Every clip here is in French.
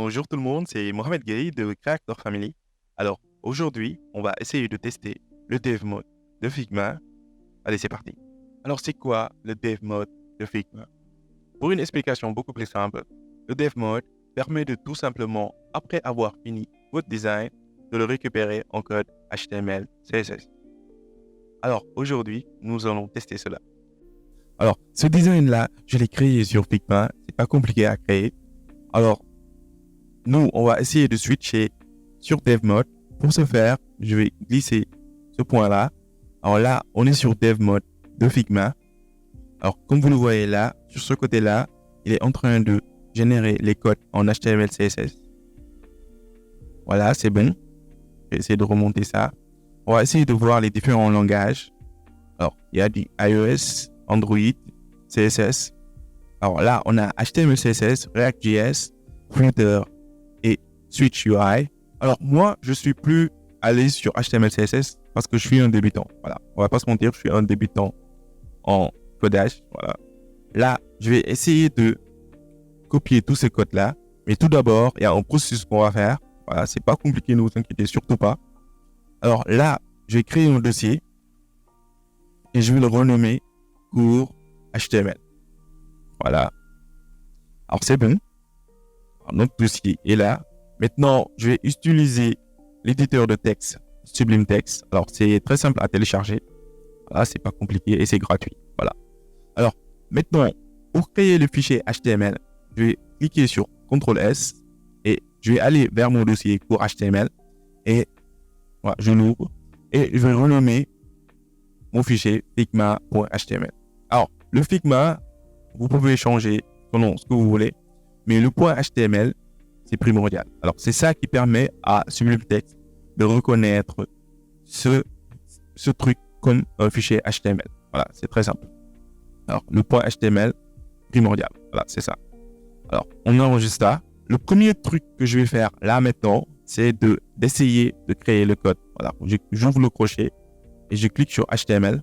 Bonjour tout le monde, c'est Mohamed Gueye de Creator Family. Alors aujourd'hui, on va essayer de tester le Dev Mode de Figma. Allez, c'est parti. Alors c'est quoi le Dev Mode de Figma? Pour une explication beaucoup plus simple, le Dev Mode permet de tout simplement, après avoir fini votre design, de le récupérer en code HTML, CSS. Alors aujourd'hui, nous allons tester cela. Alors ce design-là, je l'ai créé sur Figma, c'est pas compliqué à créer. Alors nous, on va essayer de switcher sur Dev Mode. Pour ce faire, je vais glisser ce point-là. Alors là, on est sur Dev Mode de Figma. Alors, comme vous le voyez là, sur ce côté-là, il est en train de générer les codes en HTML, CSS. Voilà, c'est bon. Je vais essayer de remonter ça. On va essayer de voir les différents langages. Alors, il y a du iOS, Android, CSS. Alors là, on a HTML, CSS, React.js, Flutter et Switch UI. Alors moi, je suis plus allé sur HTML, CSS parce que je suis un débutant. Voilà, on va pas se mentir, je suis un débutant en codage. Voilà. Là, je vais essayer de copier tous ces codes-là. Mais tout d'abord, il y a un processus qu'on va faire. Voilà, c'est pas compliqué, ne vous inquiétez surtout pas. Alors là, je vais créer un dossier et je vais le renommer cours HTML. Voilà. Alors c'est bon. Alors, notre dossier est là. Maintenant, je vais utiliser l'éditeur de texte Sublime Text. Alors, c'est très simple à télécharger. Voilà, c'est pas compliqué et c'est gratuit. Voilà. Alors, maintenant, pour créer le fichier HTML, je vais cliquer sur CTRL S et je vais aller vers mon dossier cours HTML et voilà, je l'ouvre et je vais renommer mon fichier figma.html. Alors, le Figma, vous pouvez changer son nom, ce que vous voulez, mais le point HTML, c'est primordial. Alors, c'est ça qui permet à Sublime Text de reconnaître ce truc comme un fichier HTML. Voilà, c'est très simple. Alors, le point HTML, primordial. Voilà, c'est ça. Alors, on enregistre ça. Le premier truc que je vais faire là maintenant, c'est d'essayer de créer le code. Voilà, j'ouvre le crochet et je clique sur HTML.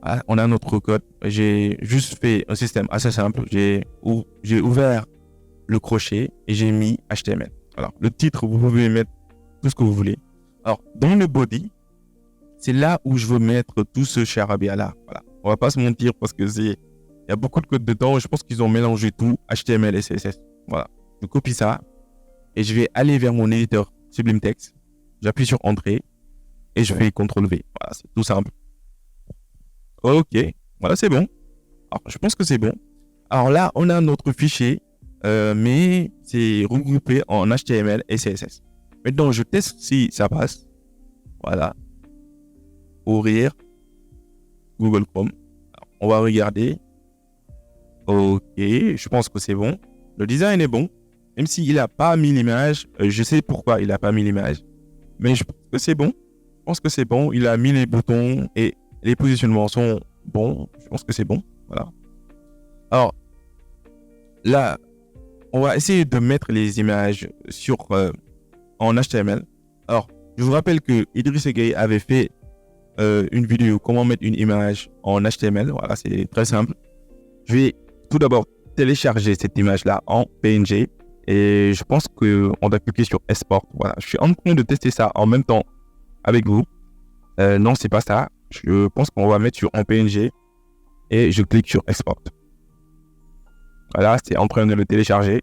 Voilà, on a notre code. J'ai juste fait un système assez simple. J'ai ouvert le crochet et j'ai mis HTML. Alors, le titre, vous pouvez mettre tout ce que vous voulez. Alors, dans le body, c'est là où je veux mettre tout ce charabia là. Voilà. On va pas se mentir parce que il y a beaucoup de code dedans. Je pense qu'ils ont mélangé tout, HTML et CSS. Voilà. Je copie ça et je vais aller vers mon éditeur Sublime Text. J'appuie sur Entrée et je fais CTRL V. Voilà, c'est tout simple. Ok. Voilà, c'est bon. Alors, je pense que c'est bon. Alors là, on a notre fichier, mais c'est regroupé en HTML et CSS. Maintenant, je teste si ça passe. Voilà. Ouvrir Google Chrome. Alors, on va regarder. Ok, je pense que c'est bon. Le design est bon. Même s'il n'a pas mis l'image, je sais pourquoi il n'a pas mis l'image. Mais je pense que c'est bon. Je pense que c'est bon. Il a mis les boutons et les positionnements sont bons. Je pense que c'est bon. Voilà. Alors, là, on va essayer de mettre les images en HTML. Alors, je vous rappelle que Idriss Gueye avait fait une vidéo comment mettre une image en HTML. Voilà, c'est très simple. Je vais tout d'abord télécharger cette image-là en PNG et je pense qu'on doit cliquer sur Export. Voilà, je suis en train de tester ça en même temps avec vous. Non, c'est pas ça. Je pense qu'on va mettre sur en PNG et je clique sur Export. Voilà, c'est en train de le télécharger.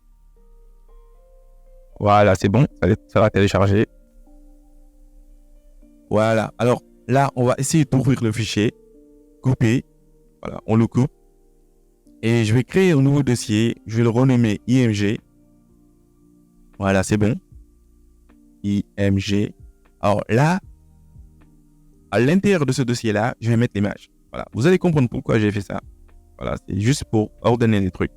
Voilà, c'est bon, ça va télécharger. Voilà, alors là, on va essayer d'ouvrir le fichier, couper. Voilà, on le coupe. Et je vais créer un nouveau dossier. Je vais le renommer IMG. Voilà, c'est bon. IMG. Alors là, à l'intérieur de ce dossier-là, je vais mettre l'image. Voilà, vous allez comprendre pourquoi j'ai fait ça. Voilà, c'est juste pour ordonner les trucs.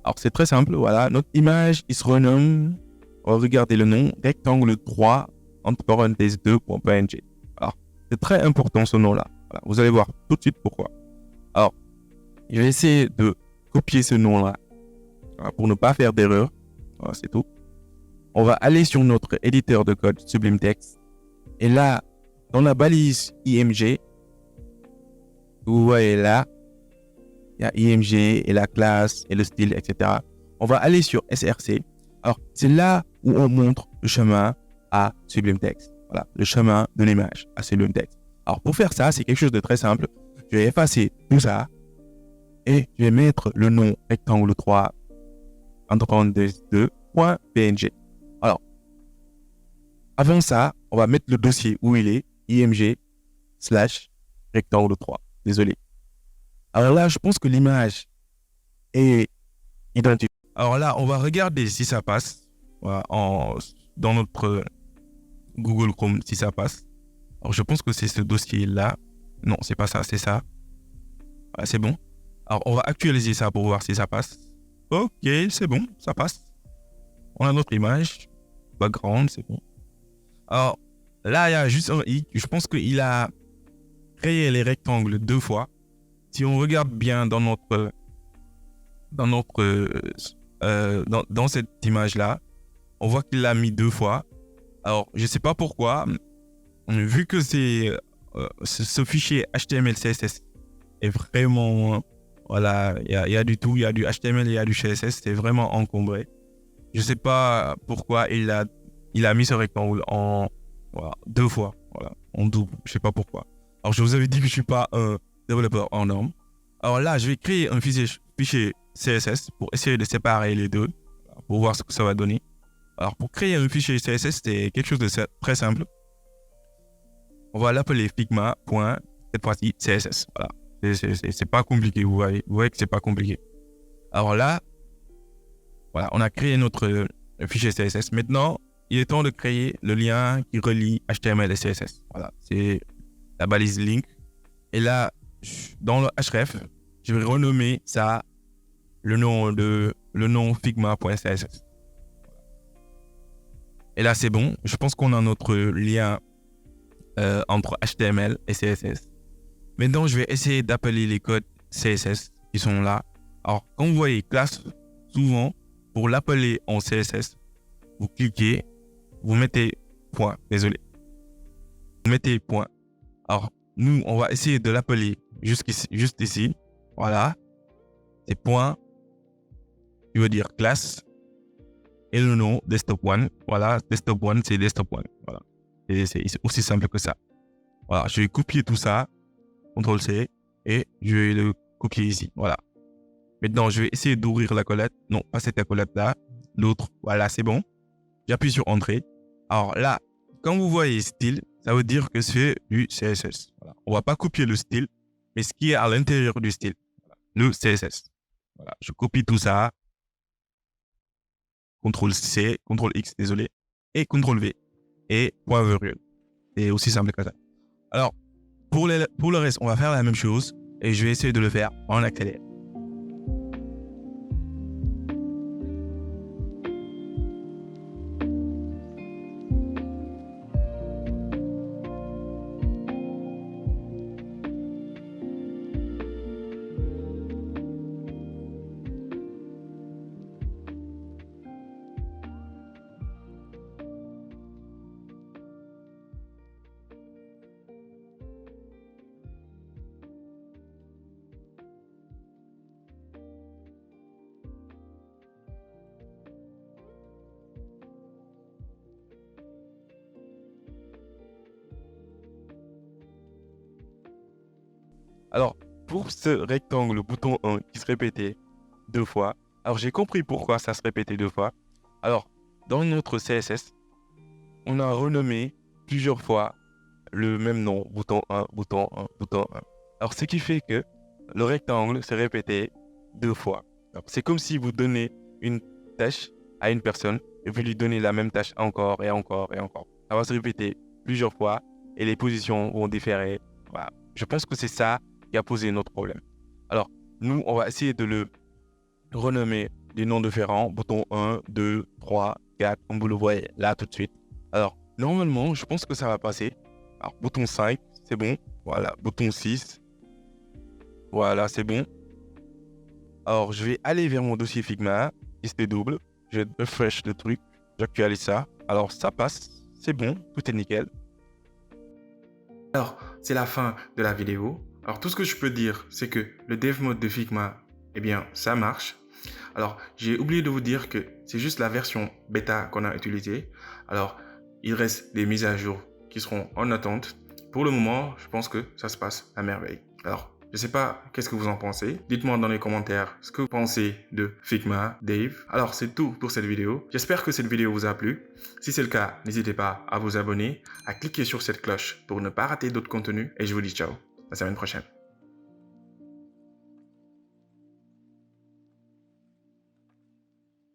Alors, c'est très simple. Voilà, notre image, il se renomme. On va regarder le nom. Rectangle 3, entre parenthèses 2.png. Alors, c'est très important ce nom-là. Voilà, vous allez voir tout de suite pourquoi. Alors, je vais essayer de copier ce nom-là pour ne pas faire d'erreur. Voilà, c'est tout. On va aller sur notre éditeur de code Sublime Text. Et là, dans la balise IMG, vous voyez là, il y a IMG et la classe et le style, etc. On va aller sur SRC. Alors, c'est là où on montre le chemin à Sublime Text. Voilà, le chemin de l'image à Sublime Text. Alors, pour faire ça, c'est quelque chose de très simple. Je vais effacer tout ça et je vais mettre le nom rectangle 3 entre parenthèses 2.png. Alors, avant ça, on va mettre le dossier où il est, img / rectangle 3. Désolé. Alors là, je pense que l'image est identique. Alors là, on va regarder si ça passe. Voilà, dans notre Google Chrome, si ça passe. Alors, je pense que c'est ce dossier-là. Non, c'est pas ça, c'est ça. Voilà, c'est bon. Alors, on va actualiser ça pour voir si ça passe. Ok, c'est bon, ça passe. On a notre image. Background, c'est bon. Alors, là, il y a juste un i. Je pense qu'il a créé les rectangles 2 fois. Si on regarde bien dans cette image-là, on voit qu'il l'a mis 2 fois. Alors, je ne sais pas pourquoi. Vu que ce fichier HTML CSS est vraiment, voilà, il y a du tout, il y a du HTML et il y a du CSS, c'est vraiment encombré. Je ne sais pas pourquoi il a mis ce rectangle en 2 fois, voilà, en double. Je ne sais pas pourquoi. Alors, je vous avais dit que je ne suis pas un développeur en normes. Alors là, je vais créer un fichier CSS pour essayer de séparer les deux, pour voir ce que ça va donner. Alors, pour créer un fichier CSS, c'est quelque chose de très simple. On va l'appeler Figma. Cette fois-ci, CSS. Voilà. C'est pas compliqué, vous voyez que c'est pas compliqué. Alors là, voilà, on a créé notre fichier CSS. Maintenant, il est temps de créer le lien qui relie HTML et CSS. Voilà, c'est la balise link. Et là, dans le href, je vais renommer ça le nom figma.css. Et là, c'est bon. Je pense qu'on a notre lien entre HTML et CSS. Maintenant, je vais essayer d'appeler les codes CSS qui sont là. Alors, quand vous voyez classe, souvent, pour l'appeler en CSS, vous cliquez, vous mettez point. Désolé. Vous mettez point. Alors, nous, on va essayer de l'appeler juste ici. Voilà. C'est point. Qui veut dire classe. Et le nom desktop one. Voilà. Desktop one, c'est desktop one. Voilà. Et c'est aussi simple que ça. Voilà. Je vais copier tout ça. CTRL-C. Et je vais le copier ici. Voilà. Maintenant, je vais essayer d'ouvrir la colette. Non, pas cette colette-là. L'autre. Voilà, c'est bon. J'appuie sur Entrée. Alors là, quand vous voyez style, ça veut dire que c'est du CSS. Voilà. On ne va pas copier le style, mais ce qui est à l'intérieur du style. Voilà. Le CSS. Voilà. Je copie tout ça. CTRL-C, CTRL-X, désolé. Et CTRL-V. Et point virgule. C'est aussi simple que ça. Alors, pour le reste, on va faire la même chose. Et je vais essayer de le faire en accéléré. Alors, pour ce rectangle, le bouton 1 qui se répétait 2 fois, alors j'ai compris pourquoi ça se répétait 2 fois. Alors, dans notre CSS, on a renommé plusieurs fois le même nom, bouton 1, bouton 1, bouton 1. Alors, ce qui fait que le rectangle se répétait 2 fois. C'est comme si vous donnez une tâche à une personne et vous lui donnez la même tâche encore et encore et encore. Ça va se répéter plusieurs fois et les positions vont différer. Voilà. Je pense que c'est ça qui a posé notre problème. Alors, nous, on va essayer de le renommer des noms différents. Bouton 1, 2, 3, 4, comme vous le voyez là tout de suite. Alors, normalement, je pense que ça va passer. Alors, bouton 5, c'est bon. Voilà, bouton 6. Voilà, c'est bon. Alors, je vais aller vers mon dossier Figma. Liste double. Je refresh le truc. J'actualise ça. Alors, ça passe. C'est bon. Tout est nickel. Alors, c'est la fin de la vidéo. Alors, tout ce que je peux dire, c'est que le dev mode de Figma, eh bien, ça marche. Alors, j'ai oublié de vous dire que c'est juste la version bêta qu'on a utilisée. Alors, il reste des mises à jour qui seront en attente. Pour le moment, je pense que ça se passe à merveille. Alors, je ne sais pas qu'est-ce que vous en pensez. Dites-moi dans les commentaires ce que vous pensez de Figma, Dave. Alors, c'est tout pour cette vidéo. J'espère que cette vidéo vous a plu. Si c'est le cas, n'hésitez pas à vous abonner, à cliquer sur cette cloche pour ne pas rater d'autres contenus. Et je vous dis ciao. À la semaine prochaine.